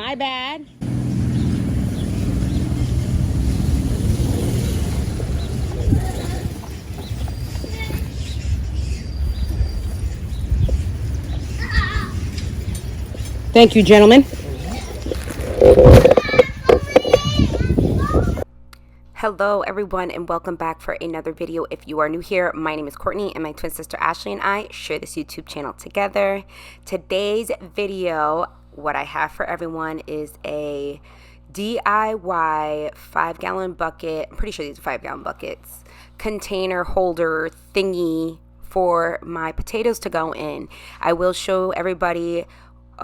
My bad. Thank you, gentlemen. Hello everyone and welcome back for another video. If you are new here, my name is Courtney and my twin sister Ashley and I share this YouTube channel together. Today's video, what I have for everyone is a DIY 5-gallon bucket. I'm pretty sure these are 5-gallon buckets. Container holder thingy for my potatoes to go in. I will show everybody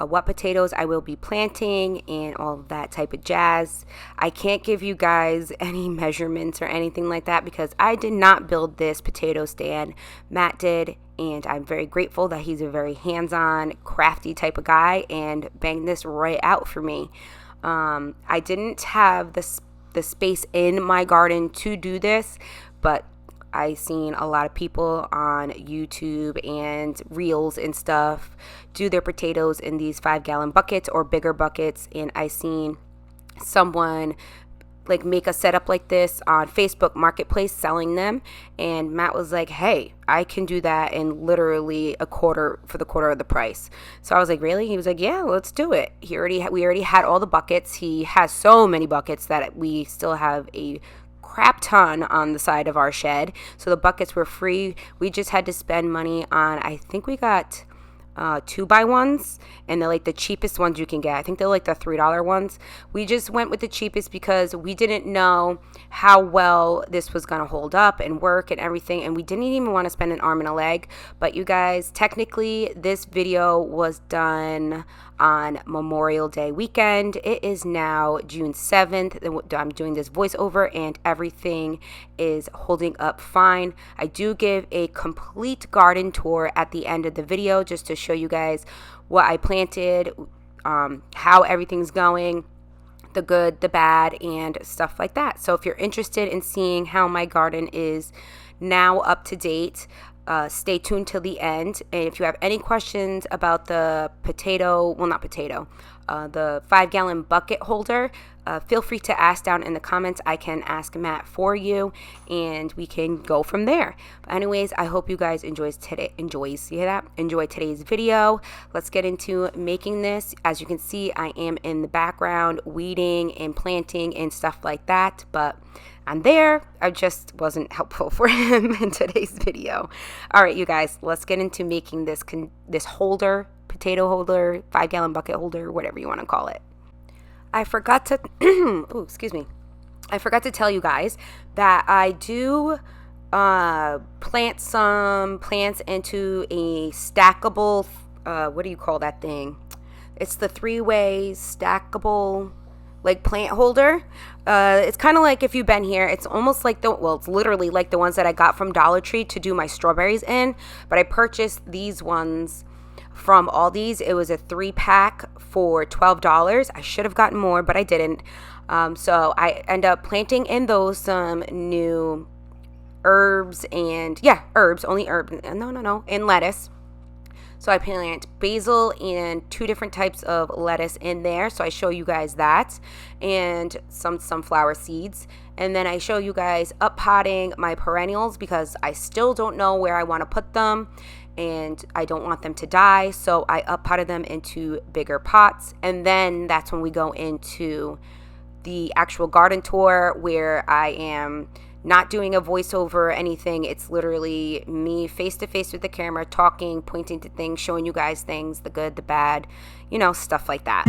what potatoes I will be planting and all of that type of jazz. I can't give you guys any measurements or anything like that because I did not build this potato stand. Matt did, and I'm very grateful that he's a very hands-on, crafty type of guy and banged this right out for me. I didn't have the space in my garden to do this, but I seen a lot of people on YouTube and reels and stuff do their potatoes in these 5-gallon buckets or bigger buckets, and I seen someone like make a setup like this on Facebook Marketplace selling them, and Matt was like, hey, I can do that in literally a quarter for the quarter of the price. So I was like, really? He was like, yeah, let's do it. We already had all the buckets. He has so many buckets that we still have a crap ton on the side of our shed, so the buckets were free. We just had to spend money on, I think we got 2x1s, and they're like the cheapest ones you can get. I think they're like the $3 ones. We just went with the cheapest because we didn't know how well this was going to hold up and work and everything, and we didn't even want to spend an arm and a leg. But you guys, technically this video was done on Memorial Day weekend. It is now June 7th. I'm doing this voiceover and everything is holding up fine. I do give a complete garden tour at the end of the video just to show you guys what I planted, how everything's going, the good, the bad, and stuff like that. So if you're interested in seeing how my garden is now up to date, stay tuned till the end. And if you have any questions about the the 5-gallon bucket holder, feel free to ask down in the comments. I can ask Matt for you and we can go from there. But anyways, I hope you guys enjoy today's video. Let's get into making this. As you can see, I am in the background weeding and planting and stuff like that, but I'm there. I just wasn't helpful for him in today's video. All right, you guys, let's get into making this holder, potato holder, 5-gallon bucket holder, whatever you want to call it. I forgot to, I forgot to tell you guys that I do plant some plants into a stackable, what do you call that thing? It's the 3-way stackable like plant holder. It's kind of like, if you've been here, it's almost like it's literally like the ones that I got from Dollar Tree to do my strawberries in, but I purchased these ones from Aldi's. It was a 3-pack for $12. I should have gotten more, but I didn't. So I end up planting in those some new herbs and and lettuce. So I plant basil and 2 different types of lettuce in there. So I show you guys that, and some sunflower seeds. And then I show you guys up potting my perennials because I still don't know where I want to put them and I don't want them to die. So I up potted them into bigger pots. And then that's when we go into the actual garden tour, where I am not doing a voiceover or anything. It's literally me face to face with the camera, talking, pointing to things, showing you guys things, the good, the bad, stuff like that.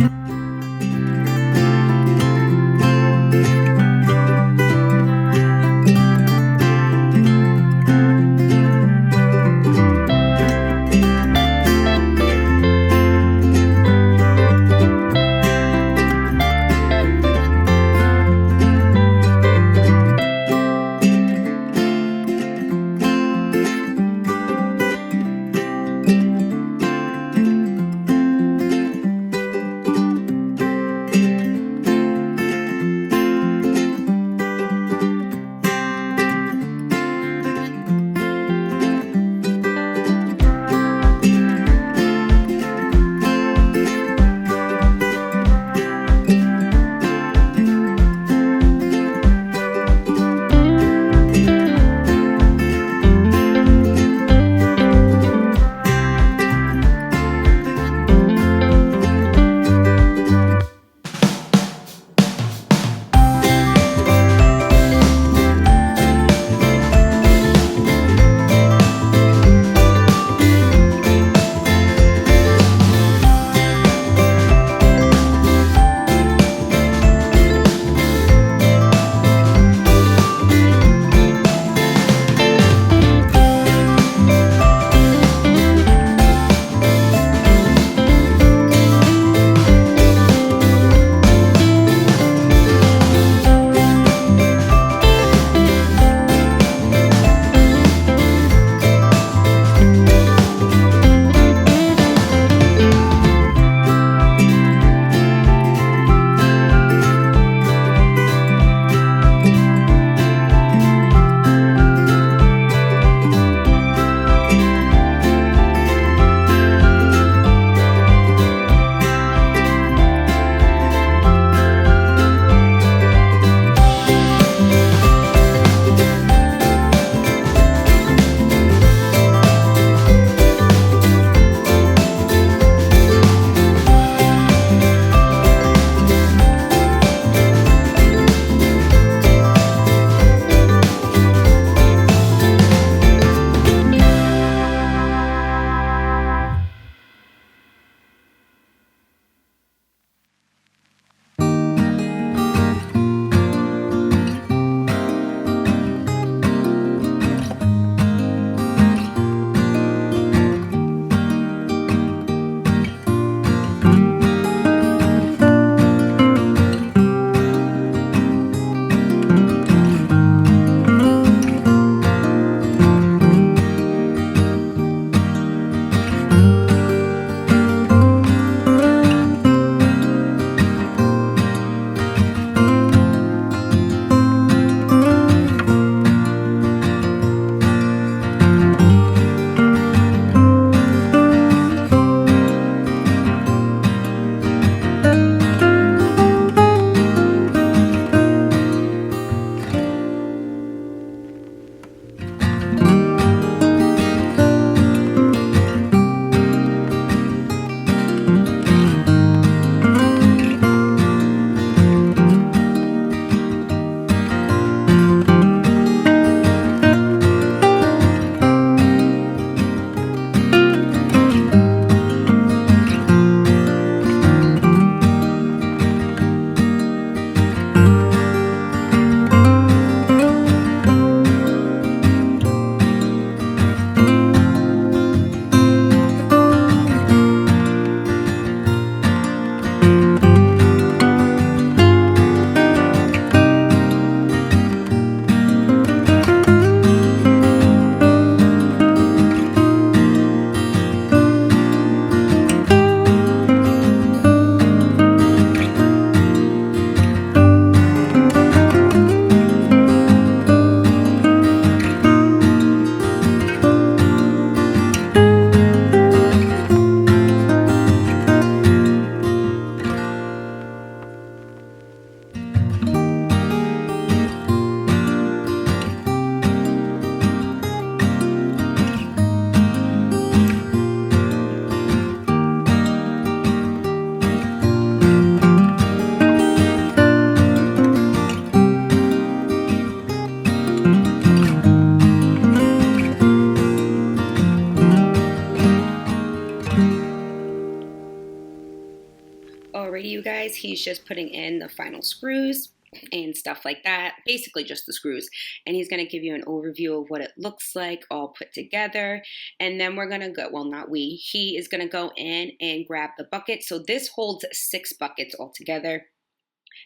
already, you guys. He's just putting in the final screws and stuff like that, basically just the screws, and he's going to give you an overview of what it looks like all put together. And then we're going to go, well, not we, he is going to go in and grab the bucket. So this holds 6 buckets altogether.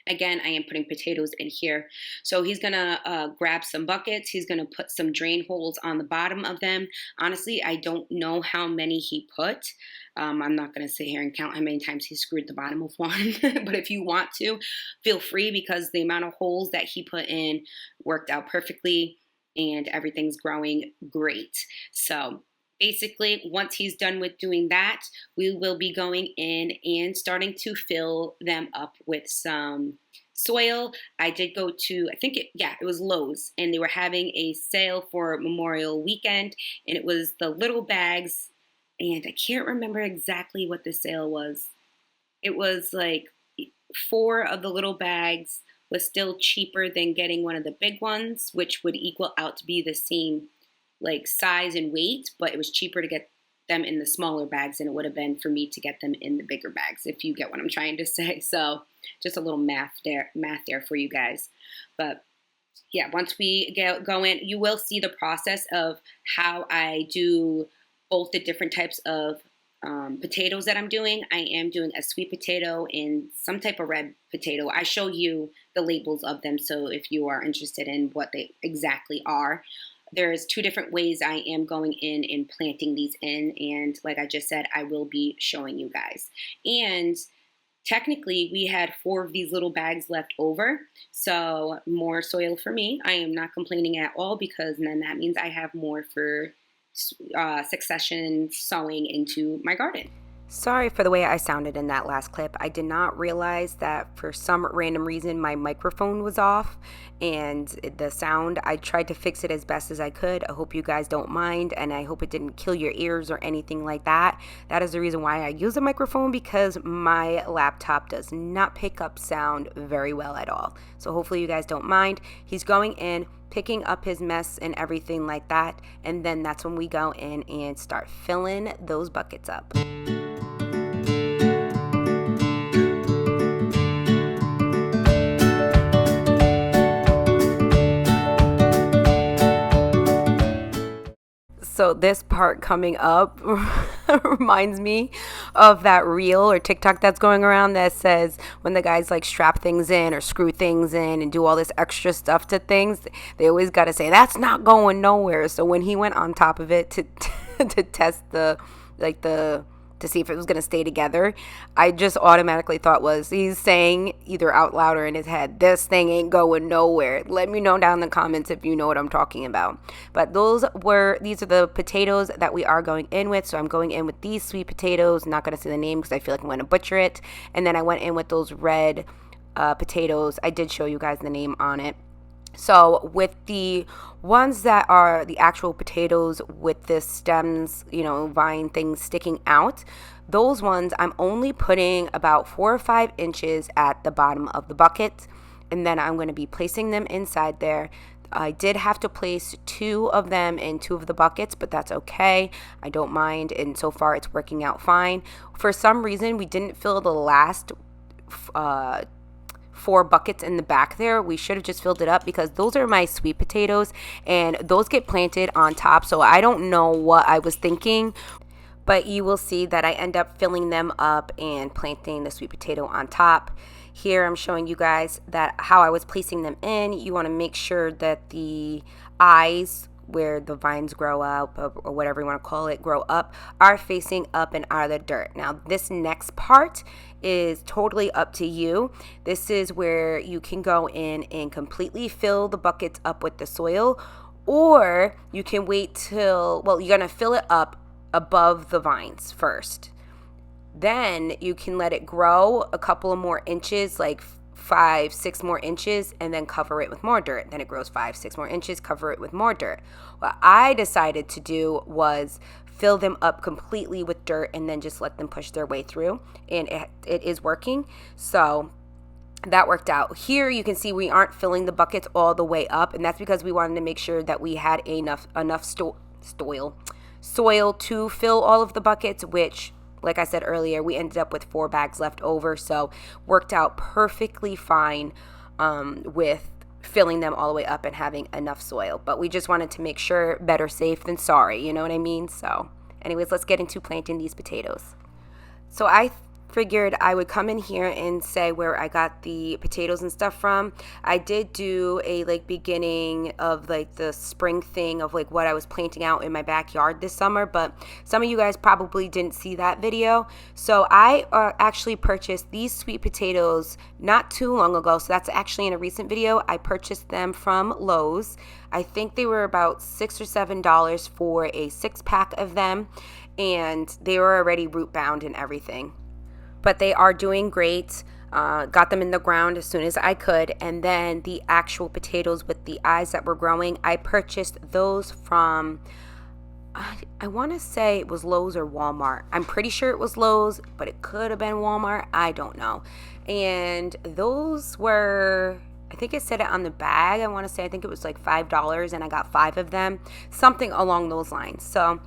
Again, I am putting potatoes in here. So he's going to grab some buckets. He's going to put some drain holes on the bottom of them. Honestly, I don't know how many he put. I'm not going to sit here and count how many times he screwed the bottom of one. But if you want to, feel free, because the amount of holes that he put in worked out perfectly and everything's growing great. So basically, once he's done with doing that, we will be going in and starting to fill them up with some soil. I did go to, I think it was Lowe's, and they were having a sale for Memorial Weekend, and it was the little bags, and I can't remember exactly what the sale was. It was like 4 of the little bags was still cheaper than getting one of the big ones, which would equal out to be the same like size and weight, but it was cheaper to get them in the smaller bags than it would have been for me to get them in the bigger bags, if you get what I'm trying to say. So just a little math there for you guys. But yeah, once we go in, you will see the process of how I do both the different types of potatoes that I'm doing. I am doing a sweet potato and some type of red potato. I show you the labels of them, so if you are interested in what they exactly are. There's 2 different ways I am going in and planting these in, and like I just said, I will be showing you guys. And technically, we had 4 of these little bags left over, so more soil for me. I am not complaining at all, because then that means I have more for succession sowing into my garden. Sorry for the way I sounded in that last clip. I did not realize that for some random reason my microphone was off and the sound, I tried to fix it as best as I could. I hope you guys don't mind, and I hope it didn't kill your ears or anything like that. That is the reason why I use a microphone, because my laptop does not pick up sound very well at all. So hopefully you guys don't mind. He's going in, picking up his mess and everything like that, and then that's when we go in and start filling those buckets up. So this part coming up reminds me of that reel or TikTok that's going around that says when the guys like strap things in or screw things in and do all this extra stuff to things, they always got to say that's not going nowhere. So when he went on top of it to test to see if it was going to stay together, I just automatically thought he's saying either out loud or in his head, this thing ain't going nowhere. Let me know down in the comments if you know what I'm talking about. But these are the potatoes that we are going in with. So I'm going in with these sweet potatoes. I'm not going to say the name because I feel like I'm going to butcher it. And then I went in with those red potatoes. I did show you guys the name on it. So with the ones that are the actual potatoes with the stems, vine things sticking out, those ones I'm only putting about 4 or 5 inches at the bottom of the bucket, and then I'm going to be placing them inside there. I did have to place 2 of them in 2 of the buckets, but that's okay. I don't mind, and so far it's working out fine. For some reason, we didn't fill the last 4 buckets in the back there. We should have just filled it up, because those are my sweet potatoes and those get planted on top. So I don't know what I was thinking, but you will see that I end up filling them up and planting the sweet potato on top. Here I'm showing you guys that how I was placing them in. You want to make sure that the eyes where the vines grow up, or whatever you want to call it, grow up, are facing up and out of the dirt. Now this next part is totally up to you. This is where you can go in and completely fill the buckets up with the soil, or you can wait till, you're going to fill it up above the vines first. Then you can let it grow a couple of more inches, like 5-6 more inches, and then cover it with more dirt. Then it grows 5-6 more inches, cover it with more dirt. What I decided to do was fill them up completely with dirt and then just let them push their way through, and it is working. So that worked out. Here you can see we aren't filling the buckets all the way up, and that's because we wanted to make sure that we had enough soil to fill all of the buckets, which like I said earlier, we ended up with 4 bags left over, so worked out perfectly fine with filling them all the way up and having enough soil. But we just wanted to make sure, better safe than sorry, you know what I mean? So anyways, let's get into planting these potatoes. So I figured I would come in here and say where I got the potatoes and stuff from. I did do a like beginning of like the spring thing of like what I was planting out in my backyard this summer, but some of you guys probably didn't see that video. So I actually purchased these sweet potatoes not too long ago. So that's actually in a recent video. I purchased them from Lowe's. I think they were about $6 or $7 for a 6-pack of them, and they were already root bound and everything. But they are doing great. Got them in the ground as soon as I could. And then the actual potatoes with the eyes that were growing, I purchased those from, I want to say it was Lowe's or Walmart. I'm pretty sure it was Lowe's, but it could have been Walmart. I don't know. And those were, I think it said it on the bag. I want to say, I think it was like $5, and I got 5 of them. Something along those lines. So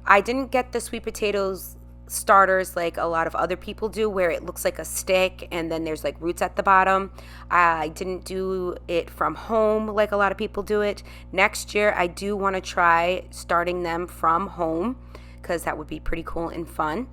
I didn't get the sweet potatoes starters like a lot of other people do, where it looks like a stick and then there's like roots at the bottom. I didn't do it from home like a lot of people do it. Next year I do want to try starting them from home, because that would be pretty cool and fun,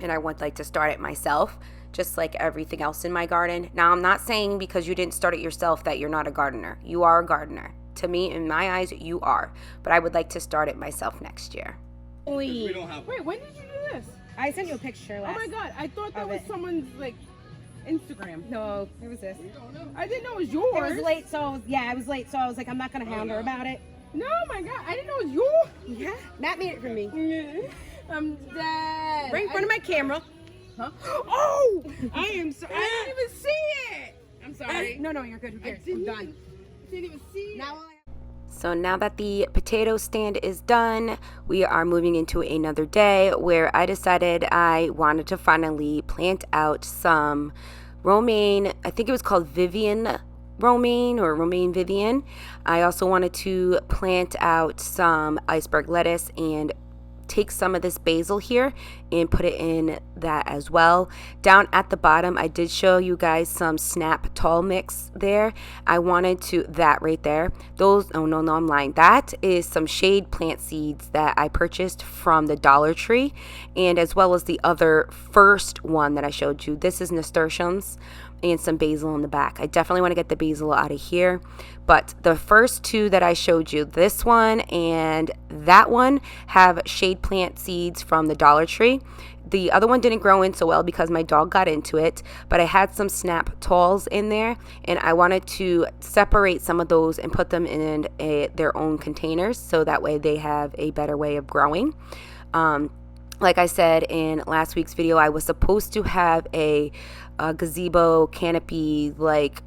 and I would like to start it myself, just like everything else in my garden. Now, I'm not saying because you didn't start it yourself that you're not a gardener. You are a gardener. To me, in my eyes, you are. But I would like to start it myself next year. Wait, when did you do this? I sent you a picture last. Oh my god, I thought that was someone's like Instagram. No, it was this. I didn't know it was yours. It was late, so yeah, I was late, so I was like, I'm not gonna hound her about it. No, my god, I didn't know it was yours. Yeah, Matt made it for me. I'm dead. Right in front of my camera. Huh? Oh! I am sorry. I didn't even see it. I'm sorry. No, you're good. Who cares? I'm done. I didn't even see it. Now So now that the potato stand is done, we are moving into another day where I decided I wanted to finally plant out some romaine. I think it was called Vivian romaine or romaine Vivian. I also wanted to plant out some iceberg lettuce and take some of this basil here and put it in that as well. Down at the bottom, I did show you guys some snap tall mix there. I wanted to, that right there, those, oh no, I'm lying. That is some shade plant seeds that I purchased from the Dollar Tree, and as well as the other first one that I showed you. This is nasturtiums and some basil in the back. I definitely want to get the basil out of here, but the first two that I showed you, this one and that one, have shade plant seeds from the Dollar Tree. The other one didn't grow in so well because my dog got into it, but I had some snap talls in there, and I wanted to separate some of those and put them in their own containers, so that way they have a better way of growing. Like I said in last week's video, I was supposed to have a gazebo canopy like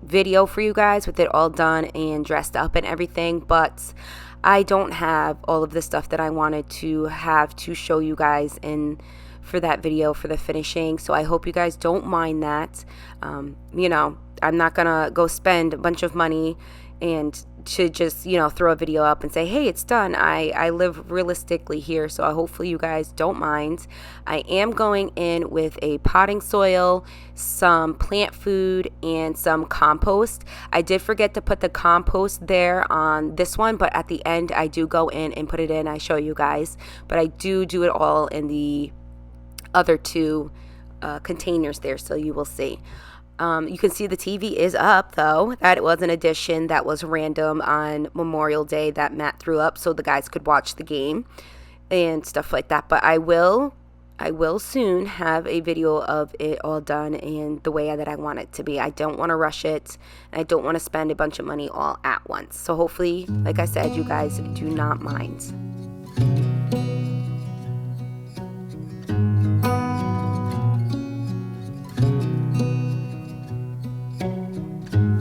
video for you guys with it all done and dressed up and everything, but I don't have all of the stuff that I wanted to have to show you guys in for that video for the finishing. So I hope you guys don't mind that. You know, I'm not gonna go spend a bunch of money and to just, you know, throw a video up and say, hey, it's done. I live realistically here, so hopefully you guys don't mind. I am going in with a potting soil, some plant food, and some compost. I did forget to put the compost there on this one, but at the end I do go in and put it in. I show you guys, but I do it all in the other two containers there, so you will see. You can see the TV is up, though. That was an addition that was random on Memorial Day that Matt threw up so the guys could watch the game and stuff like that. But I will soon have a video of it all done and the way that I want it to be. I don't want to rush it. And I don't want to spend a bunch of money all at once. So hopefully, like I said, you guys do not mind.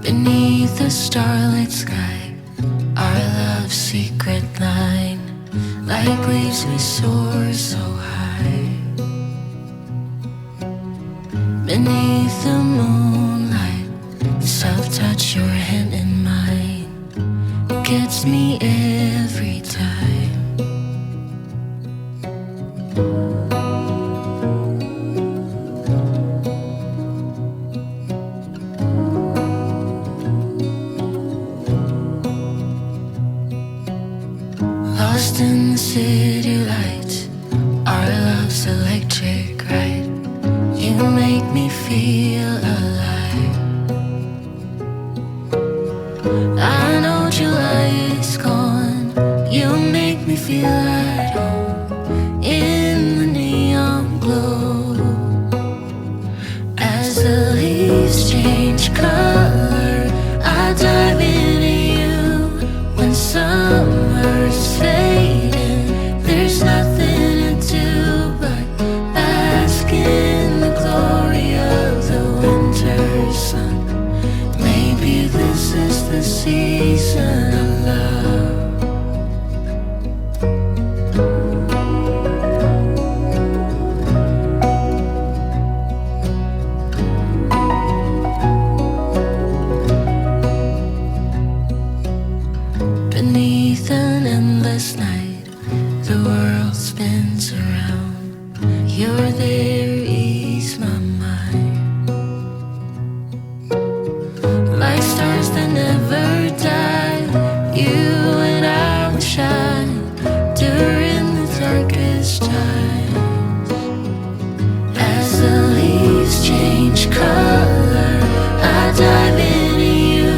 Beneath the starlit sky, our love's secret line, like leaves we soar so high. Beneath the moonlight, the soft touch your hand in mine gets me every time. feel alive. I know July is gone. You make me feel at home in the neon glow. As the leaves change color, I dive into you. When summer's fading, there's nothing to do but bask in the glory of the winter sun. Maybe this is the season of love. Beneath an endless night, the world spins around. You're there, ease my mind. Like stars that never die, you and I will shine during the darkest times. As the leaves change color, I dive into you.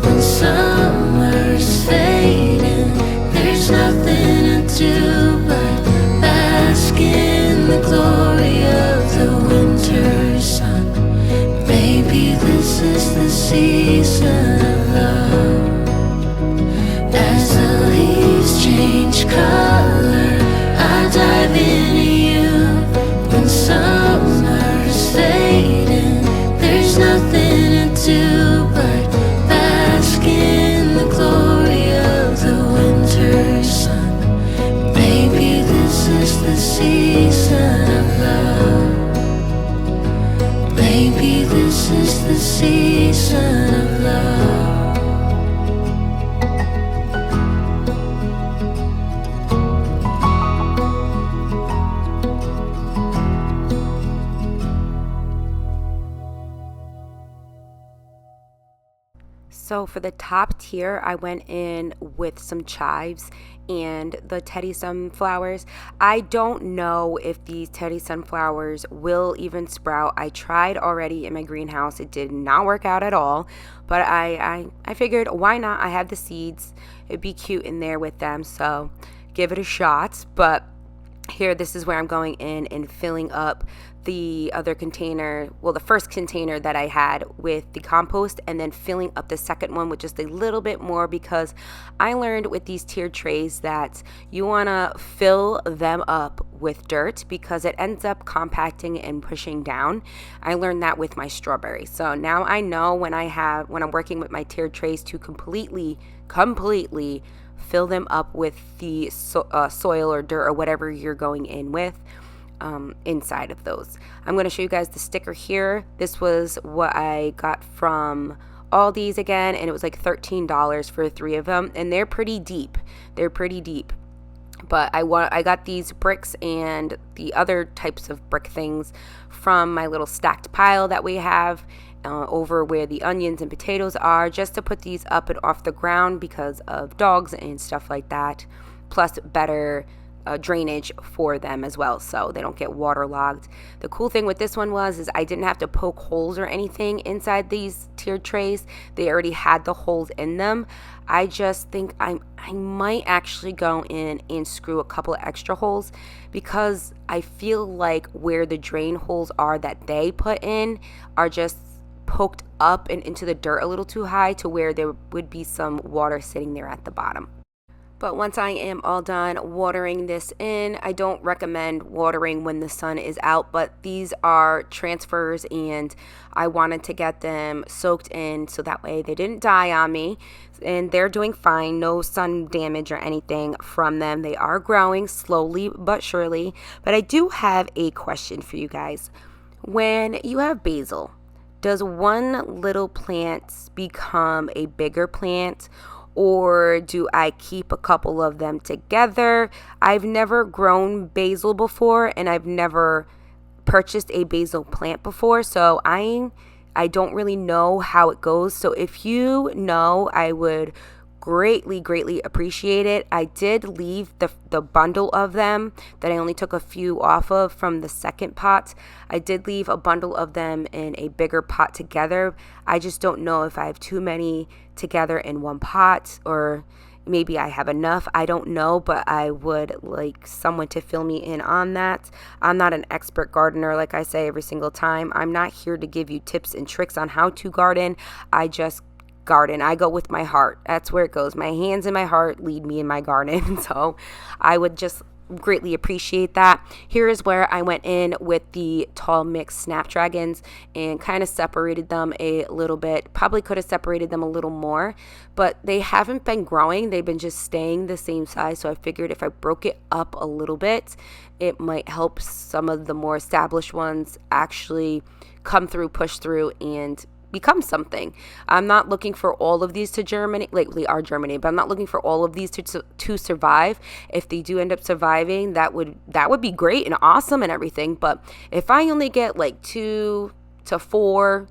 When summer's fading, there's nothing to do but bask in the glory of the winter sun. Maybe this is the season of love. As the leaves change color, I dive into you. When summer's fading, there's nothing to do but bask in the glory of the winter sun. Maybe this is the season of love. Maybe this is the season of love. So for the top tier, I went in with some chives and the teddy sunflowers. I don't know if these teddy sunflowers will even sprout. I tried already in my greenhouse. It did not work out at all, but I figured, why not? I have the seeds. It'd be cute in there with them, so give it a shot. But here, this is where I'm going in and filling up the other container, well, the first container that I had with the compost, and then filling up the second one with just a little bit more, because I learned with these tiered trays that you want to fill them up with dirt because it ends up compacting and pushing down. I learned that with my strawberries. So now I know when I'm working with my tiered trays to completely fill them up with the soil or dirt or whatever you're going in with inside of those. I'm going to show you guys the sticker here. This was what I got from Aldi's again, and it was like $13 for 3 of them, and they're pretty deep. But I got these bricks and the other types of brick things from my little stacked pile that we have over where the onions and potatoes are, just to put these up and off the ground because of dogs and stuff like that, plus better drainage for them as well, so they don't get waterlogged. The cool thing with this one is I didn't have to poke holes or anything inside these tiered trays. They already had the holes in them. I just think I might actually go in and screw a couple of extra holes, because I feel like where the drain holes are that they put in are just poked up and into the dirt a little too high to where there would be some water sitting there at the bottom. But once I am all done watering this in, I don't recommend watering when the sun is out, but these are transfers and I wanted to get them soaked in so that way they didn't die on me, and they're doing fine. No sun damage or anything from them. They are growing slowly but surely. But I do have a question for you guys. When you have basil, does one little plant become a bigger plant, or do I keep a couple of them together? I've never grown basil before, and I've never purchased a basil plant before, so I don't really know how it goes. So if you know, I would greatly appreciate it. I did leave the bundle of them that I only took a few off of from the second pot. I did leave a bundle of them in a bigger pot together. I just don't know if I have too many together in one pot, or maybe I have enough. I don't know, but I would like someone to fill me in on that. I'm not an expert gardener, like I say every single time. I'm not here to give you tips and tricks on how to garden. I just garden. I go with my heart. That's where it goes. My hands and my heart lead me in my garden. So I would just greatly appreciate that. Here is where I went in with the tall mix snapdragons and kind of separated them a little bit. Probably could have separated them a little more, but they haven't been growing. They've been just staying the same size. So I figured if I broke it up a little bit, it might help some of the more established ones actually come through, push through, and become something. I'm not looking for all of these to germinate. Lately are germinating, but I'm not looking for all of these to survive. If they do end up surviving, that would be great and awesome and everything. But if I only get like 2 to 4,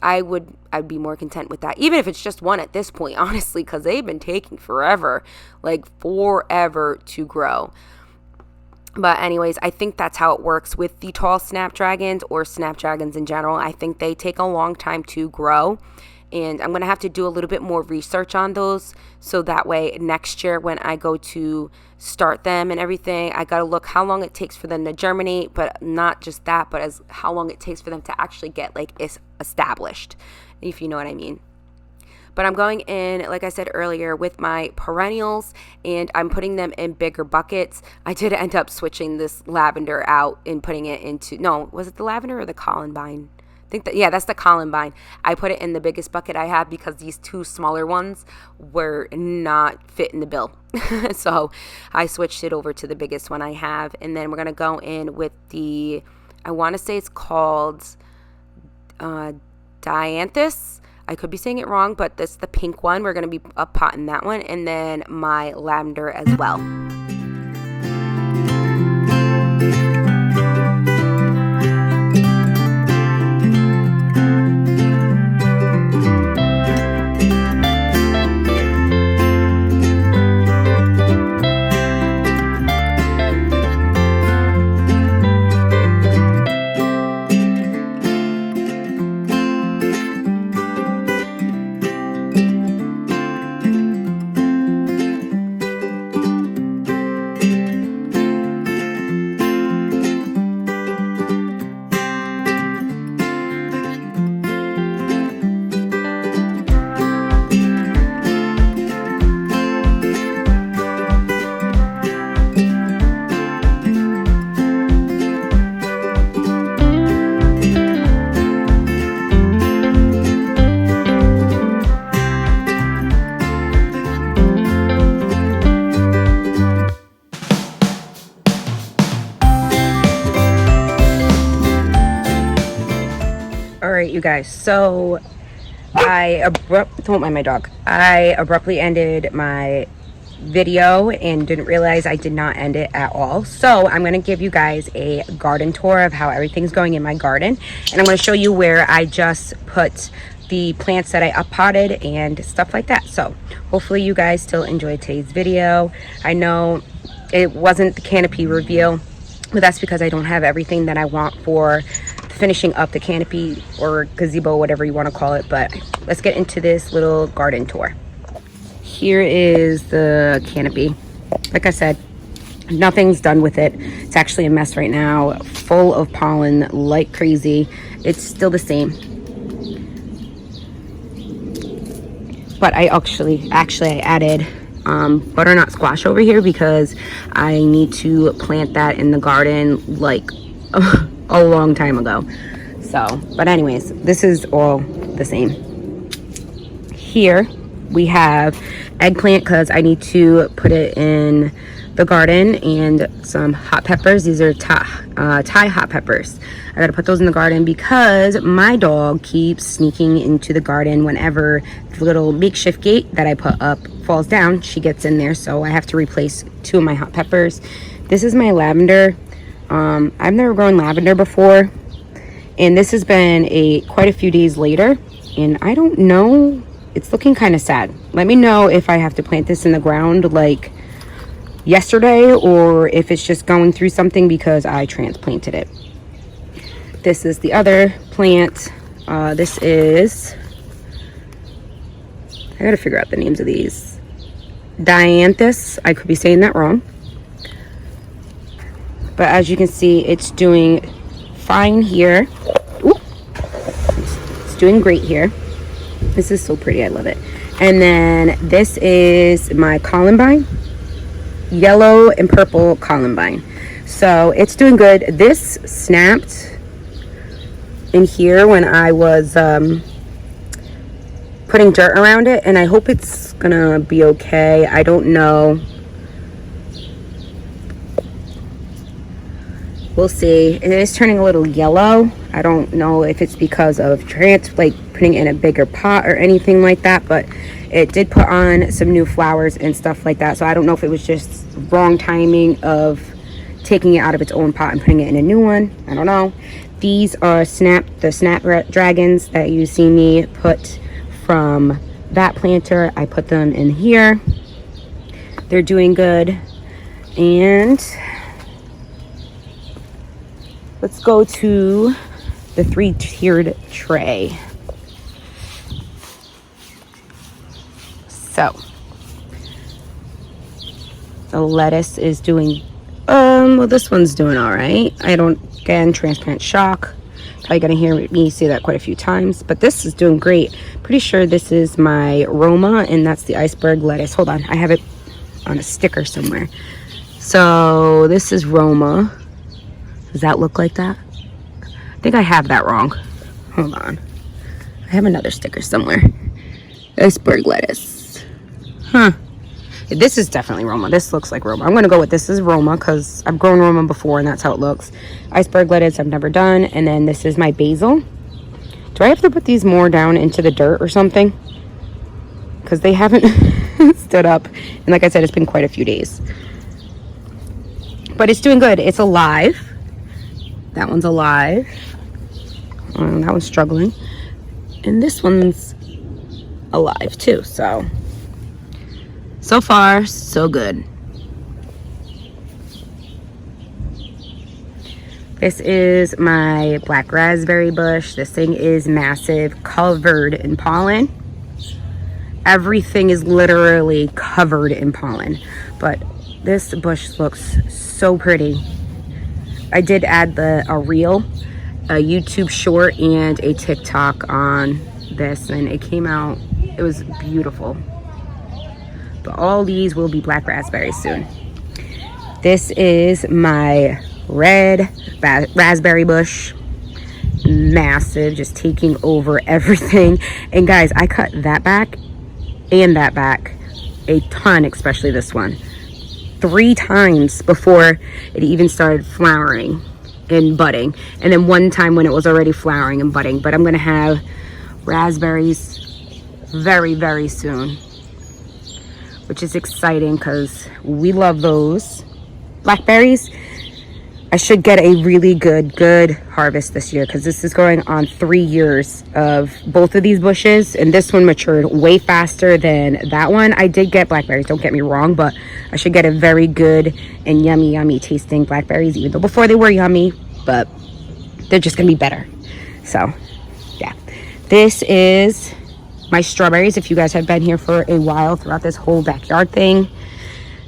I'd be more content with that, even if it's just one at this point, honestly, because they've been taking forever to grow. But anyways, I think that's how it works with the tall snapdragons, or snapdragons in general. I think they take a long time to grow, and I'm going to have to do a little bit more research on those, so that way next year when I go to start them and everything, I got to look how long it takes for them to germinate, but not just that, but as how long it takes for them to actually get like established, if you know what I mean. But I'm going in, like I said earlier, with my perennials, and I'm putting them in bigger buckets. I did end up switching this lavender out and putting it into, no, was it the lavender or the columbine? I think that, yeah, that's the columbine. I put it in the biggest bucket I have because these 2 smaller ones were not fit in the bill. So I switched it over to the biggest one I have. And then we're going to go in with the, I want to say it's called dianthus. I could be saying it wrong, but this is the pink one. We're going to be potting that one, and then my lavender as well. Alright, you guys, so don't mind my dog. I abruptly ended my video and didn't realize I did not end it at all. So I'm going to give you guys a garden tour of how everything's going in my garden, and I'm going to show you where I just put the plants that I up potted and stuff like that. So hopefully you guys still enjoyed today's video. I know it wasn't the canopy reveal, but that's because I don't have everything that I want for finishing up the canopy or gazebo, whatever you want to call it. But let's get into this little garden tour. Here is the canopy. Like I said, nothing's done with it. It's actually a mess right now, full of pollen like crazy. It's still the same, but I actually I added butternut squash over here because I need to plant that in the garden like a long time ago. So, but anyways, this is all the same. Here we have eggplant because I need to put it in the garden, and some hot peppers. These are Thai hot peppers. I gotta put those in the garden because my dog keeps sneaking into the garden whenever the little makeshift gate that I put up falls down. She gets in there, so I have to replace 2 of my hot peppers. This is my lavender. I've never grown lavender before, and this has been quite a few days later, and I don't know it's looking kind of sad. Let me know if I have to plant this in the ground like yesterday, or if it's just going through something because I transplanted it. This is the other plant. This is, I gotta figure out the names of these. Dianthus, I could be saying that wrong. But as you can see, it's doing fine here. Ooh. It's doing great here. This is so pretty, I love it. And then this is my columbine, yellow and purple columbine. So it's doing good. This snapped in here when I was putting dirt around it, and I hope it's gonna be okay. I don't know. We'll see. It is turning a little yellow. I don't know if it's because of like putting it in a bigger pot or anything like that, but it did put on some new flowers and stuff like that. So I don't know if it was just wrong timing of taking it out of its own pot and putting it in a new one. I don't know. These are the snapdragons that you see me put from that planter. I put them in here. They're doing good. And let's go to the 3-tiered tray. So the lettuce is doing, well, this one's doing all right. Again, transplant shock. Probably gonna hear me say that quite a few times, but this is doing great. Pretty sure this is my Roma, and that's the iceberg lettuce. Hold on, I have it on a sticker somewhere. So this is Roma. Does that look like that? I think I have that wrong. Hold on. I have another sticker somewhere. Iceberg lettuce. Huh. This is definitely Roma. This looks like Roma. I'm going to go with this is Roma because I've grown Roma before and that's how it looks. Iceberg lettuce I've never done. And then this is my basil. Do I have to put these more down into the dirt or something? Because they haven't stood up. And like I said, it's been quite a few days. But it's doing good. It's alive. That one's alive. That one's struggling. And this one's alive too. So far, so good. This is my black raspberry bush. This thing is massive, covered in pollen. Everything is literally covered in pollen. But this bush looks so pretty. I did add a reel, a YouTube short, and a TikTok on this, and it came out, it was beautiful. But all these will be black raspberries soon. This is my red raspberry bush. Massive, just taking over everything. And guys, I cut that back and that back a ton, especially this one. 3 times before it even started flowering and budding. And then one time when it was already flowering and budding. But I'm going to have raspberries very, very soon, which is exciting because we love those. Blackberries, I should get a really good harvest this year because this is going on 3 years of both of these bushes, and this one matured way faster than that one. I did get blackberries, don't get me wrong, but I should get a very good and yummy tasting blackberries, even though before they were yummy, but they're just gonna be better. So yeah, this is my strawberries. If you guys have been here for a while throughout this whole backyard thing,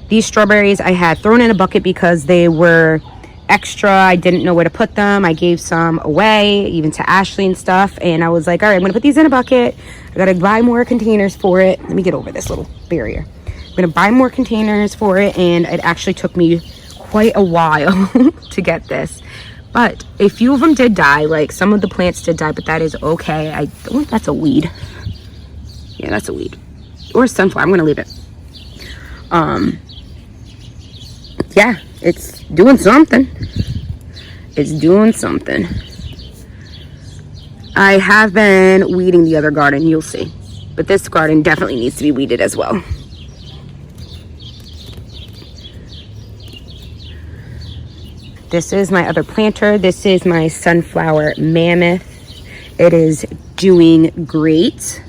these strawberries I had thrown in a bucket because they were extra. I didn't know where to put them. I gave some away even to Ashley and stuff, and I was like, all right, I'm gonna put these in a bucket. I gotta buy more containers for it. Let me get over this little barrier. I'm gonna buy more containers for it, and it actually took me quite a while to get this, but a few of them did die. Like some of the plants did die, but that is okay. I don't think that's a weed. Yeah, that's a weed or a sunflower. I'm gonna leave it. Yeah, it's doing something. It's doing something. I have been weeding the other garden, you'll see. But this garden definitely needs to be weeded as well. This is my other planter. This is my sunflower mammoth. It is doing great.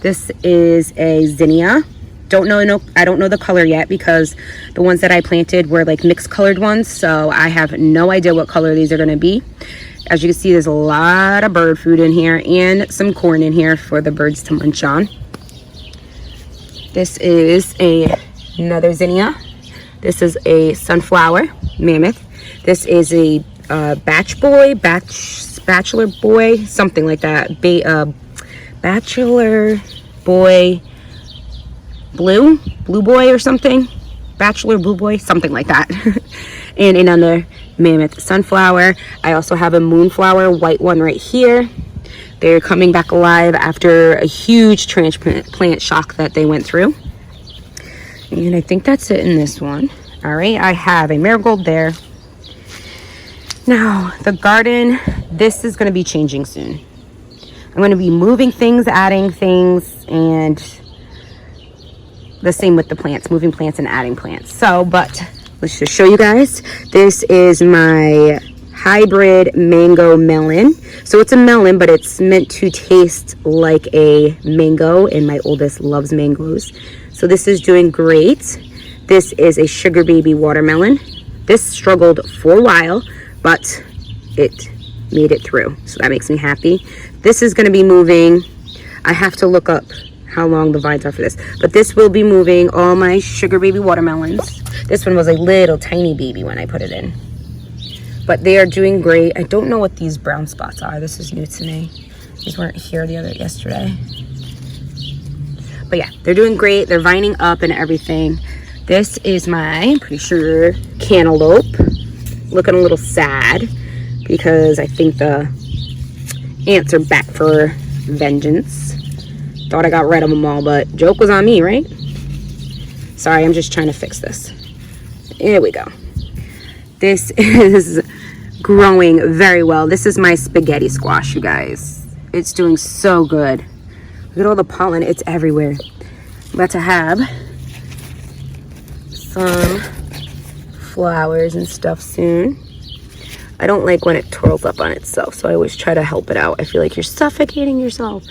This is a zinnia. I don't know the color yet because the ones that I planted were like mixed colored ones, so I have no idea what color these are going to be. As you can see, there's a lot of bird food in here and some corn in here for the birds to munch on. This is another zinnia. This is a sunflower mammoth. This is a bachelor boy, something like that. Bachelor boy blue boy or something. Bachelor blue boy, something like that. And another mammoth sunflower. I also have a moonflower white one right here. They're coming back alive after a huge transplant shock that they went through. And I think that's it in this one. All right, I have a marigold there. Now the garden, this is going to be changing soon. I'm going to be moving things, adding things, and the same with the plants, moving plants and adding plants. So, but let's just show you guys. This is my hybrid mango melon. So it's a melon, but it's meant to taste like a mango, and my oldest loves mangoes. So this is doing great. This is a sugar baby watermelon. This struggled for a while, but it made it through. So that makes me happy. This is going to be moving. I have to look up how long the vines are for this, but this will be moving all my sugar baby watermelons. This one was a little tiny baby when I put it in, but they are doing great. I don't know what these brown spots are. This is new to me. These weren't here yesterday. But yeah, they're doing great. They're vining up and everything. This is my, pretty sure, cantaloupe. Looking a little sad because I think the ants are back for vengeance. Thought I got rid of them all, but joke was on me, right? Sorry, I'm just trying to fix this. Here we go. This is growing very well. This is my spaghetti squash, you guys. It's doing so good. Look at all the pollen. It's everywhere. I'm about to have some flowers and stuff soon. I don't like when it twirls up on itself, so I always try to help it out. I feel like you're suffocating yourself.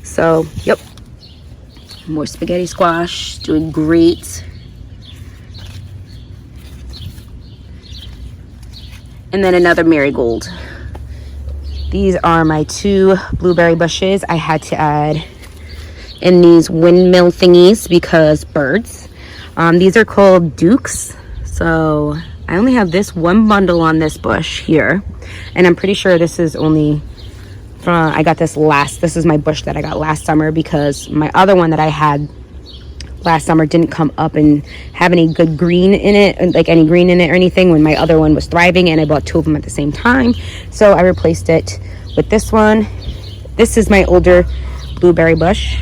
So, yep. More spaghetti squash, doing great. And then another marigold. These are my 2 blueberry bushes. I had to add in these windmill thingies because birds. These are called dukes. So I only have this one bundle on this bush here, and I'm pretty sure this is only from, I got this is my bush that I got last summer because my other one that I had last summer didn't come up and have any good green in it, like any green in it or anything, when my other one was thriving, and I bought 2 of them at the same time. So I replaced it with this one. This is my older blueberry bush.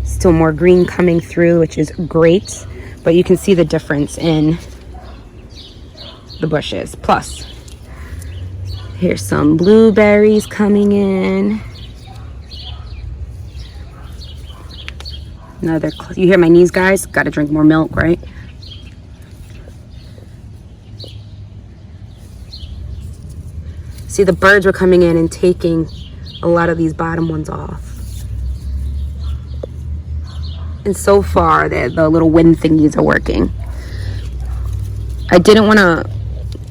Still more green coming through, which is great, but you can see the difference in the bushes. Plus, here's some blueberries coming in. Another, you hear my knees, guys? Gotta drink more milk, right? See, the birds were coming in and taking a lot of these bottom ones off. And so far, the little wind thingies are working. I didn't want to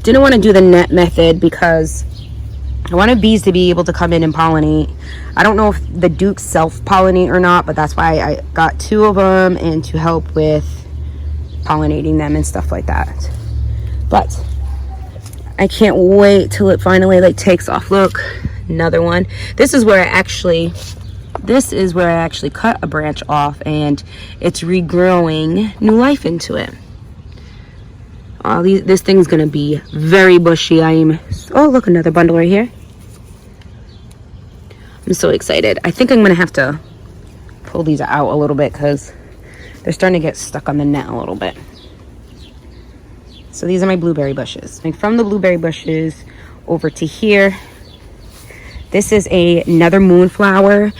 do the net method because I wanted bees to be able to come in and pollinate. I don't know if the dukes self-pollinate or not, but that's why I got 2 of them, and to help with pollinating them and stuff like that. But I can't wait till it finally like takes off. Look, another one. This is where I actually cut a branch off, and it's regrowing new life into it. This thing's gonna be very bushy. Oh, look, another bundle right here. I'm so excited. I think I'm gonna have to pull these out a little bit because they're starting to get stuck on the net a little bit. So these are my blueberry bushes. And from the blueberry bushes over to here, this is another moonflower.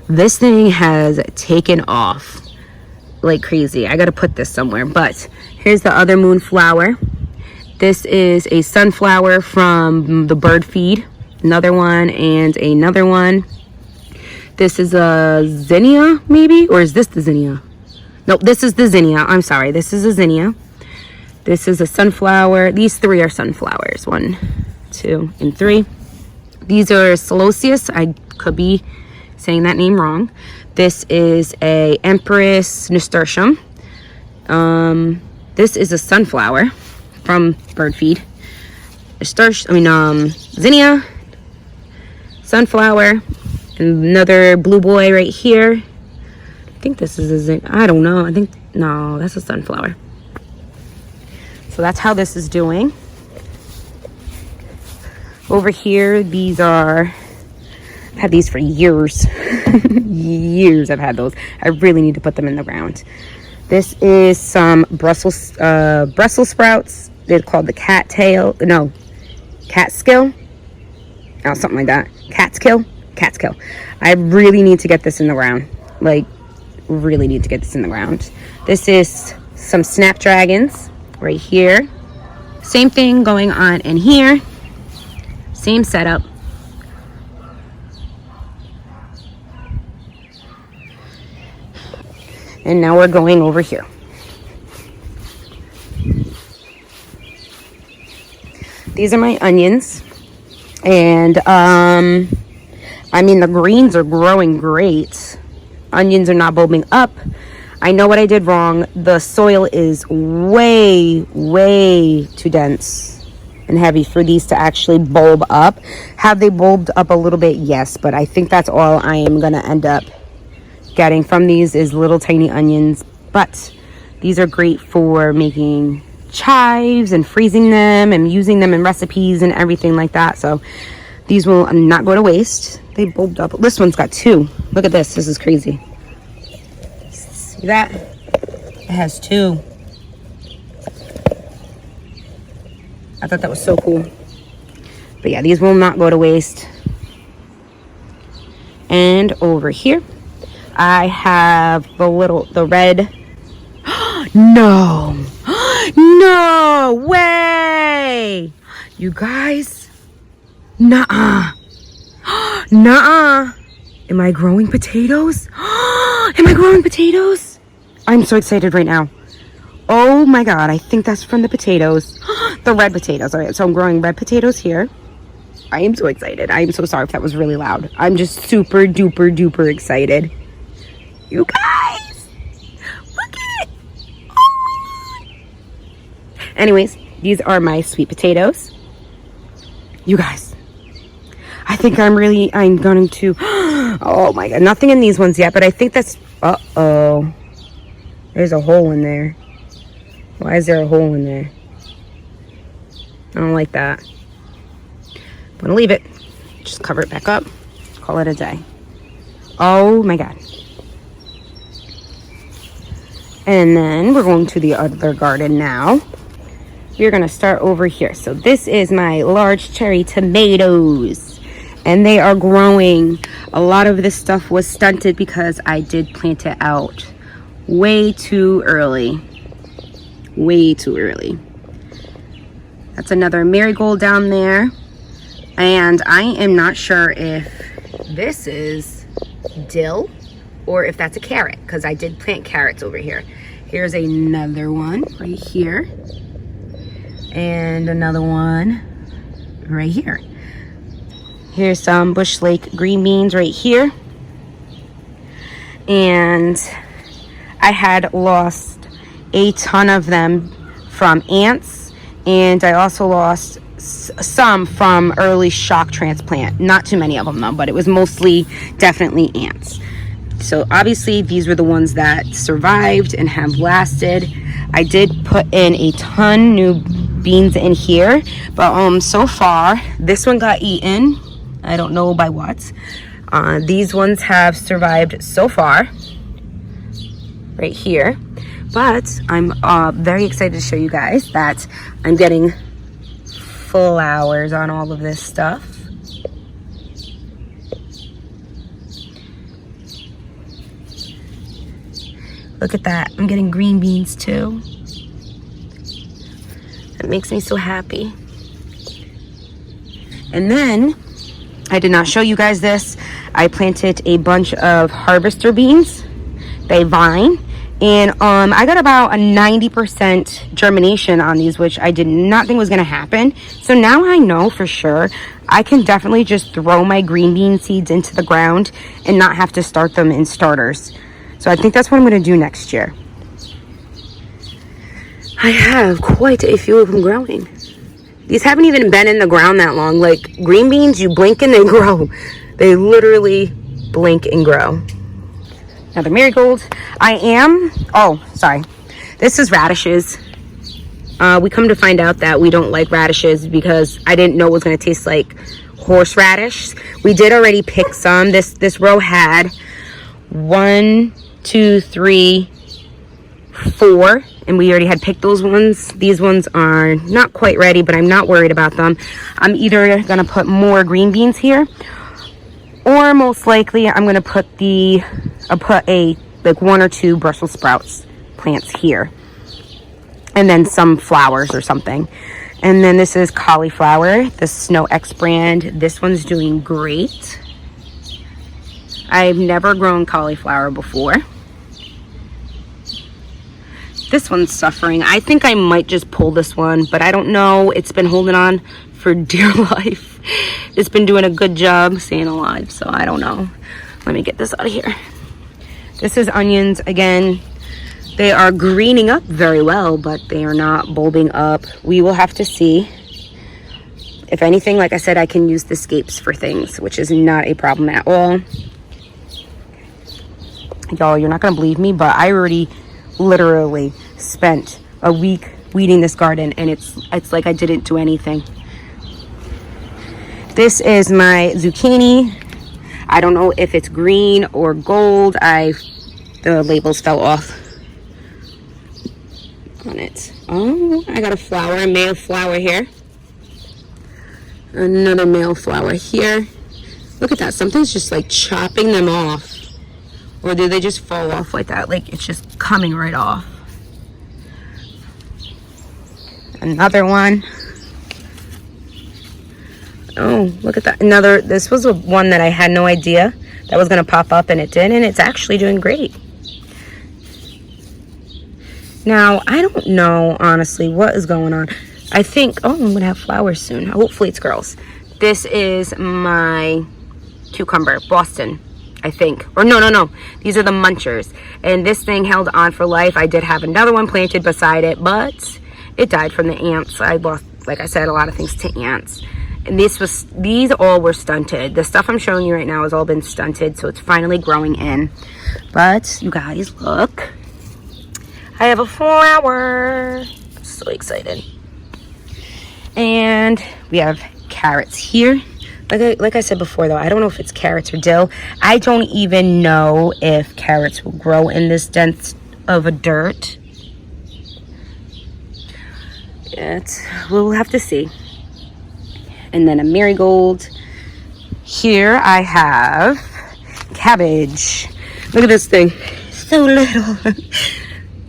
This thing has taken off like crazy. I gotta put this somewhere, but here's the other moonflower. This is a sunflower from the bird feed. Another one and another one. This is a zinnia, maybe? Or is this the zinnia? No, this is the zinnia. I'm sorry. This is a zinnia. This is a sunflower. These three are sunflowers. 1, 2, and 3. These are celoceus. I could be saying that name wrong. This is a Empress nasturtium. This is a sunflower from bird feed. Zinnia, sunflower, and another blue boy right here. I think this is a zinnia. I don't know. No, that's a sunflower. So that's how this is doing. Over here, these are, I've had these for years. Years I've had those. I really need to put them in the ground. This is some Brussels sprouts. They're called the catskill. Oh, something like that. Catskill. I really need to get this in the ground. Like, really need to get this in the ground. This is some snapdragons right here. Same thing going on in here. Same setup. And now we're going over here. These are my onions. And, I mean, the greens are growing great. Onions are not bulbing up. I know what I did wrong. The soil is way, way too dense and heavy for these to actually bulb up. Have they bulbed up a little bit? Yes, but I think that's all I am going to end up getting from these is little tiny onions. But these are great for making chives and freezing them and using them in recipes and everything like that. So these will not go to waste. They bulbed up. This one's got 2. Look at this. This is crazy. See that? It has 2. I thought that was so cool. But yeah, these will not go to waste. And over here, I have the red. No. No way. You guys. Nuh-uh. Nuh-uh. Am I growing potatoes? Am I growing potatoes? I'm so excited right now. Oh my God, I think that's from the potatoes. The red potatoes. All right, so I'm growing red potatoes here. I am so excited. I am so sorry if that was really loud. I'm just super duper duper excited. You guys, look at it. Oh my God. Anyways, these are my sweet potatoes. You guys, I think I'm going to, oh my God, nothing in these ones yet, but I think that's, uh-oh. There's a hole in there. Why is there a hole in there? I don't like that. I'm gonna leave it. Just cover it back up. Call it a day. Oh my God. And then we're going to the other garden now. We're gonna start over here. So this is my large cherry tomatoes. And they are growing. A lot of this stuff was stunted because I did plant it out way too early. Way too early. That's another marigold down there. And I am not sure if this is dill or if that's a carrot, because I did plant carrots over here. Here's another one right here. And another one right here. Here's some Bush Lake green beans right here. And I had lost a ton of them from ants, and I also lost some from early shock transplant. Not too many of them though, but it was mostly definitely ants. So obviously these were the ones that survived and have lasted. I did put in a ton new beans in here, but so far this one got eaten. I don't know by what. These ones have survived so far right here. But I'm very excited to show you guys that I'm getting flowers on all of this stuff. Look at that. I'm getting green beans too. That makes me so happy. And then I did not show you guys this. I planted a bunch of harvester beans. They vine. And I got about a 90% germination on these, which I did not think was going to happen. So now I know for sure I can definitely just throw my green bean seeds into the ground and not have to start them in starters. So I think that's what I'm going to do next year. I have quite a few of them growing. These haven't even been in the ground that long. Like green beans, you blink and they grow. They literally blink and grow. Another marigold. This is radishes. We come to find out that we don't like radishes because I didn't know it was going to taste like horseradish. We did already pick some. This row had 1, 2, 3, 4, and we already had picked those ones. These ones are not quite ready, but I'm not worried about them. I'm either going to put more green beans here, or most likely I'm going to put like 1 or 2 Brussels sprouts plants here, and then some flowers or something. And then this is cauliflower, the Snow X brand. This one's doing great. I've never grown cauliflower before. This one's suffering. I think I might just pull this one, but I don't know. It's been holding on for dear life. It's been doing a good job staying alive, so I don't know. Let me get this out of here. This is onions again. They are greening up very well, but they are not bulbing up. We will have to see. If anything, like I said, I can use the scapes for things, which is not a problem at all. Y'all, you're not gonna believe me, but I already literally spent a week weeding this garden, and it's like I didn't do anything. This is my zucchini. I don't know if it's green or gold. The labels fell off on it. Oh, I got a flower, a male flower here. Another male flower here. Look at that. Something's just like chopping them off. Or do they just fall off like that? Like it's just coming right off. Another one. Oh, look at that. This was one that I had no idea that was going to pop up, and it did, and it's actually doing great. Now, I don't know, honestly, what is going on. I think, I'm going to have flowers soon. Hopefully it's girls. This is my cucumber, Boston, I think. Or no. These are the munchers. And this thing held on for life. I did have another one planted beside it, but it died from the ants. I lost, like I said, a lot of things to ants. And these all were stunted. The stuff I'm showing you right now has all been stunted, so it's finally growing in. But you guys, look. I have a flower. I'm so excited. And we have carrots here. Like I said before, though, I don't know if it's carrots or dill. I don't even know if carrots will grow in this dense of a dirt. We'll have to see. And then a marigold. Here I have cabbage. Look at this thing. So little.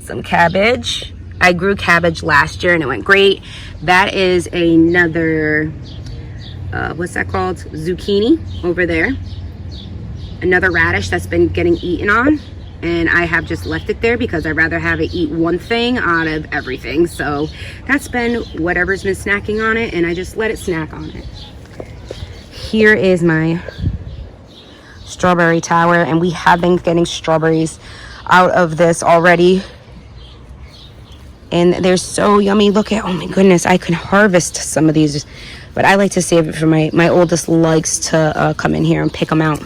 Some cabbage. I grew cabbage last year and it went great. That is another, what's that called? Zucchini over there. Another radish that's been getting eaten on. And I have just left it there because I'd rather have it eat one thing out of everything. So that's been whatever's been snacking on it, and I just let it snack on it. Here is my strawberry tower, and we have been getting strawberries out of this already. And they're so yummy. Look at, oh my goodness, I can harvest some of these, but I like to save it for my oldest likes to come in here and pick them out.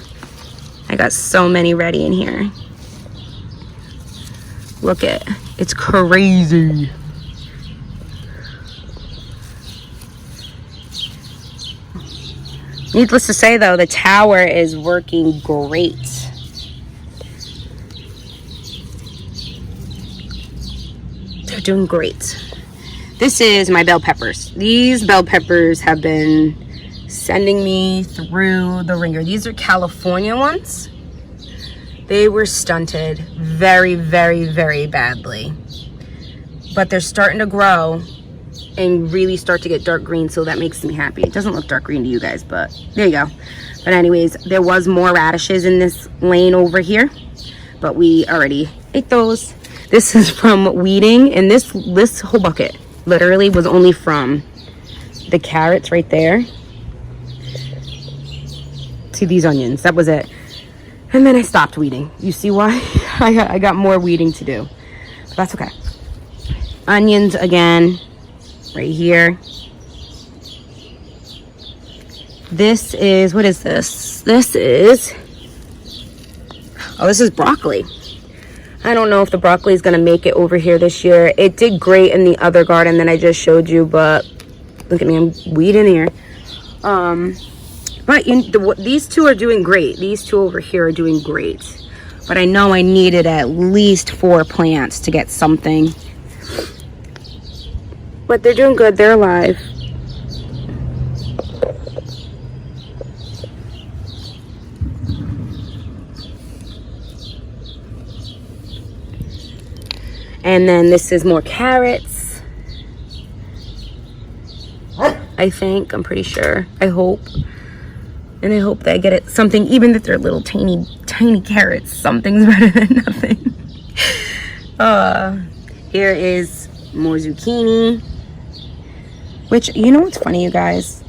I got so many ready in here. Look at, it's crazy. Needless to say, though, the tower is working great. They're doing great. This is my bell peppers. These bell peppers have been sending me through the ringer. These are California ones. They were stunted very, very, very badly. But they're starting to grow. and really start to get dark green, so that makes me happy. It doesn't look dark green to you guys, but there you go. But anyways, there was more radishes in this lane over here, but we already ate those. This is from weeding, and this whole bucket literally was only from the carrots right there to these onions. That was it. And then I stopped weeding. You see why? I got more weeding to do. But that's okay. Onions again, right here. This is, what is this? This is broccoli. I don't know if the broccoli is going to make it over here this year. It did great in the other garden that I just showed you, but look at me, I'm weeding here. But these two are doing great. These two over here are doing great. But I know I needed at least 4 plants to get something. But they're doing good. They're alive. And then this is more carrots. I think. I'm pretty sure. I hope. And I hope that I get it something, even if they're little tiny carrots, something's better than nothing. Here is more zucchini. Which, you know what's funny, you guys?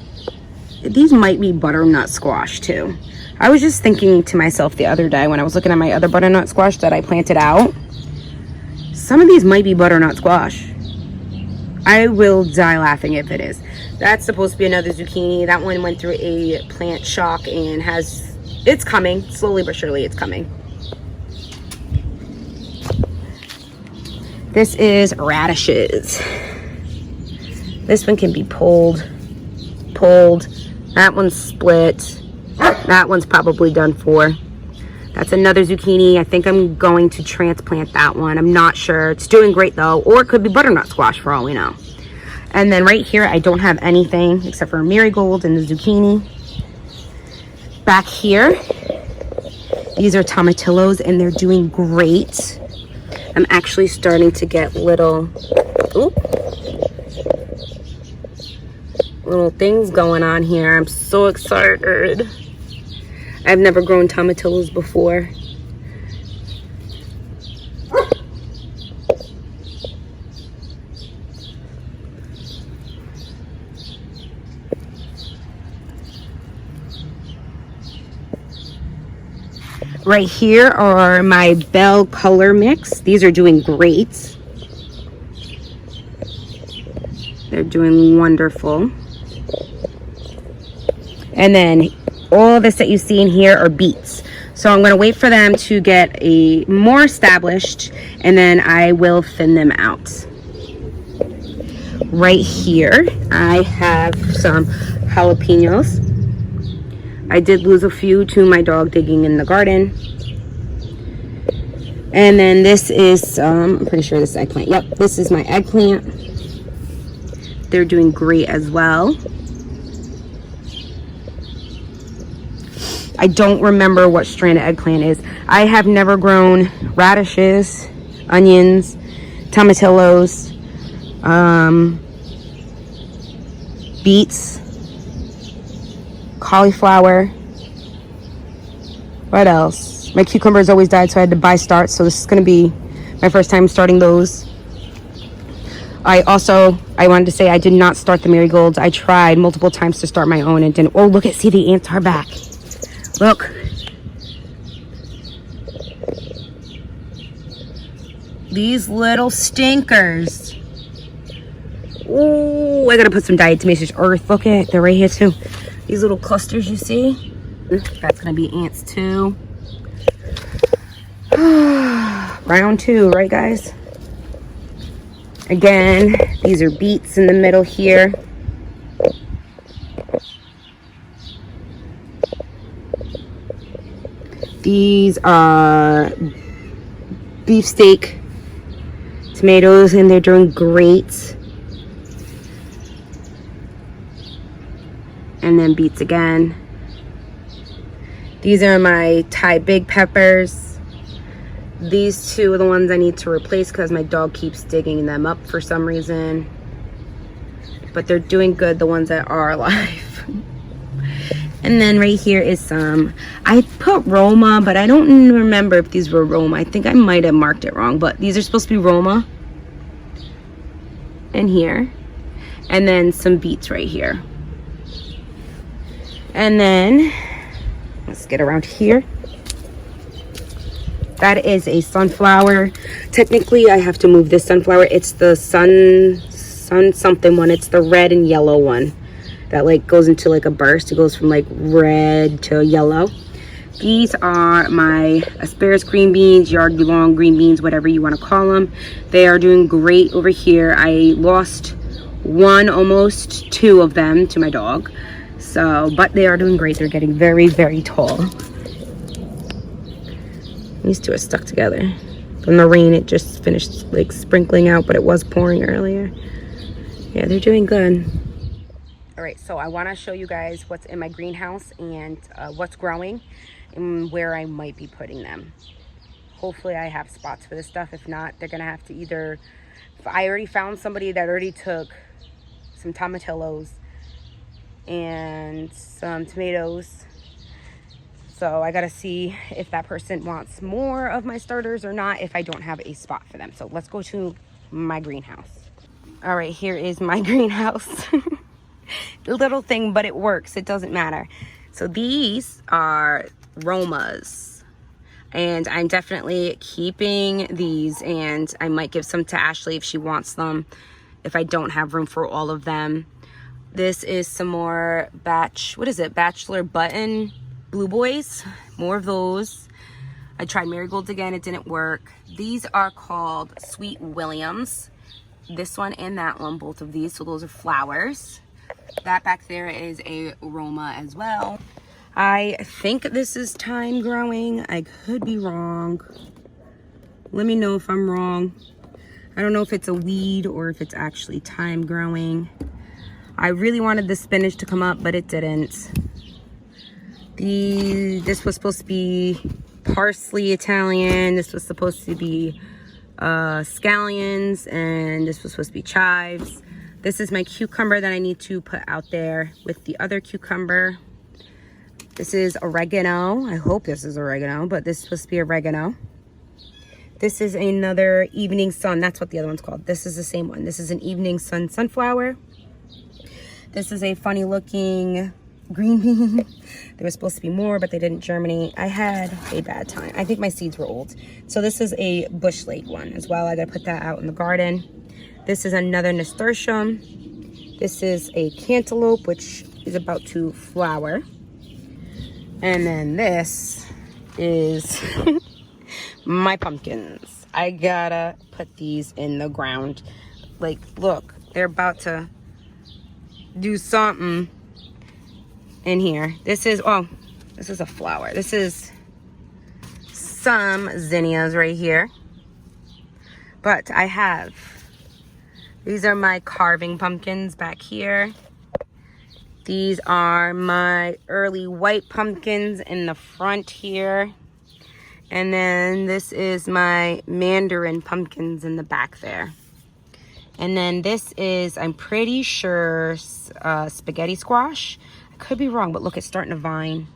These might be butternut squash too. I was just thinking to myself the other day when I was looking at my other butternut squash that I planted out. Some of these might be butternut squash. I will die laughing if it is. That's supposed to be another zucchini. That one went through a plant shock and it's coming. Slowly but surely it's coming. This is radishes. This one can be pulled. That one's split. That one's probably done for. That's another zucchini. I think I'm going to transplant that one. I'm not sure. It's doing great though. Or it could be butternut squash for all we know. And then right here, I don't have anything except for a marigold and the zucchini. Back here, these are tomatillos and they're doing great. I'm actually starting to get little things going on here. I'm so excited. I've never grown tomatillos before. Right here are my Bell color mix. These are doing great. They're doing wonderful. And then all this that you see in here are beets. So I'm going to wait for them to get more established and then I will thin them out. Right here I have some jalapenos. I did lose a few to my dog digging in the garden. And then this is, I'm pretty sure this is eggplant. Yep, this is my eggplant. They're doing great as well. I don't remember what strand of eggplant is. I have never grown radishes, onions, tomatillos, beets, cauliflower. What else? My cucumbers always died, so I had to buy starts. So this is going to be my first time starting those. I wanted to say I did not start the marigolds. I tried multiple times to start my own and didn't. Oh, look see the ants are back. Look. These little stinkers. Oh, I gotta put some diatomaceous earth. Look at it. They're right here too. These little clusters you see. That's gonna be ants too. Round 2, right guys? Again, these are beets in the middle here. These are beefsteak tomatoes and they're doing great. And then beets again. These are my Thai big peppers. These two are the ones I need to replace because my dog keeps digging them up for some reason. but they're doing good, the ones that are alive. And then right here is some, I put Roma, but I don't remember if these were Roma. I think I might have marked it wrong, but these are supposed to be Roma. And here. And then some beets right here. And then, let's get around here. That is a sunflower. Technically, I have to move this sunflower. It's the sun something one. It's the red and yellow one that like goes into like a burst. It goes from like red to yellow. These are my asparagus green beans, yard long green beans, whatever you want to call them. They are doing great over here. I lost almost two of them to my dog. So, but they are doing great. They're getting very, very tall. These two are stuck together. From the rain, it just finished like sprinkling out, but it was pouring earlier. Yeah, they're doing good. All right, so I want to show you guys what's in my greenhouse and what's growing and where I might be putting them. Hopefully I have spots for this stuff. If not, they're gonna have to either, I already found somebody that already took some tomatillos and some tomatoes. So I gotta see if that person wants more of my starters or not, if I don't have a spot for them. So let's go to my greenhouse. All right, here is my greenhouse. Little thing, but it works. It doesn't matter. So these are Romas. And I'm definitely keeping these, and I might give some to Ashley if she wants them, if I don't have room for all of them. This is some more Bachelor Button Blue Boys, more of those. I tried marigolds again, it didn't work. These are called Sweet Williams. This one and that one, both of these, so those are flowers. That back there is a Roma as well. I think this is thyme growing. I could be wrong. Let me know if I'm wrong. I don't know if it's a weed or if it's actually thyme growing. I really wanted the spinach to come up, but it didn't. This was supposed to be parsley Italian. This was supposed to be scallions, and this was supposed to be chives. This is my cucumber that I need to put out there with the other cucumber. This is oregano. I hope this is oregano, but this is supposed to be oregano. This is another evening sun. That's what the other one's called. This is the same one. This is an evening sun sunflower. This is a funny looking green bean. There was supposed to be more, but they didn't germinate. I had a bad time. I think my seeds were old. So this is a bush lake one as well. I gotta put that out in the garden. This is another nasturtium. This is a cantaloupe, which is about to flower. And then this is my pumpkins. I gotta put these in the ground. Like, look, they're about to do something in here. This is a flower. This is some zinnias right here. But I have, these are my carving pumpkins back here. These are my early white pumpkins in the front here. And then this is my mandarin pumpkins in the back there. And then this is, I'm pretty sure, spaghetti squash. I could be wrong, but look, it's starting to vine.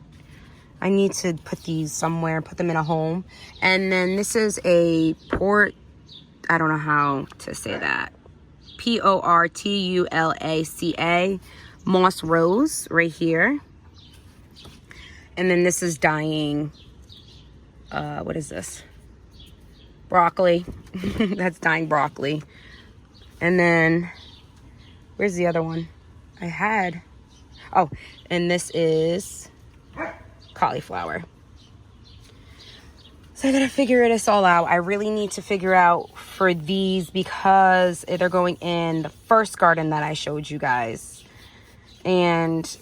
I need to put these somewhere, put them in a home. And then this is a I don't know how to say that. Portulaca, moss rose right here. And then this is dying, what is this? Broccoli. That's dying broccoli. And then, where's the other one? I had, and this is cauliflower. So I gotta figure this all out. I really need to figure out for these because they're going in the first garden that I showed you guys. And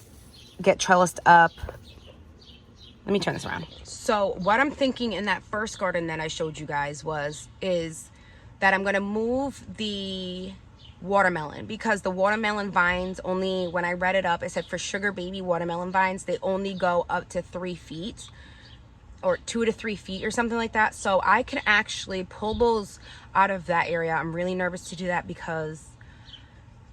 get trellised up. Let me turn this around. So what I'm thinking in that first garden that I showed you guys is that I'm gonna move the watermelon, because the watermelon vines only, when I read it up, it said for sugar baby watermelon vines, they only go up to 3 feet or 2 to 3 feet or something like that. So I can actually pull those out of that area. I'm really nervous to do that because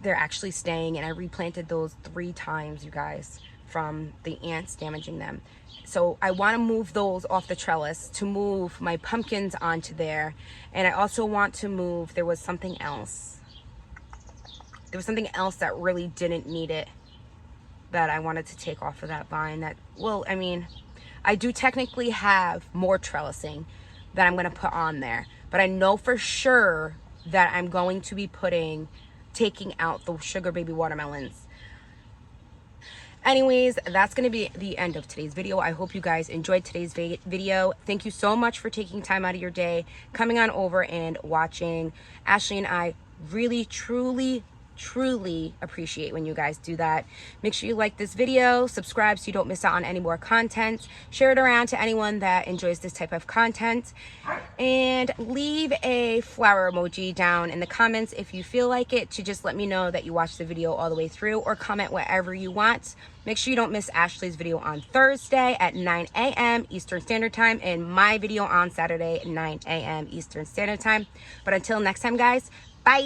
they're actually staying, and I replanted those 3 times, you guys, from the ants damaging them. So I want to move those off the trellis to move my pumpkins onto there. And I also want to move, there was something else that really didn't need it that I wanted to take off of that vine. That, well, I mean, I do technically have more trellising that I'm going to put on there, but I know for sure that I'm going to be taking out the sugar baby watermelons. Anyways, that's going to be the end of today's video. I hope you guys enjoyed today's video. Thank you so much for taking time out of your day, coming on over and watching. Ashley and I really, truly appreciate when you guys do that. Make sure you like this video, subscribe so you don't miss out on any more content, share it around to anyone that enjoys this type of content, and leave a flower emoji down in the comments if you feel like it, to just let me know that you watched the video all the way through, or comment whatever you want. Make sure you don't miss Ashley's video on Thursday at 9 a.m. Eastern Standard Time, and my video on Saturday at 9 a.m. Eastern Standard Time. But until next time, guys, bye.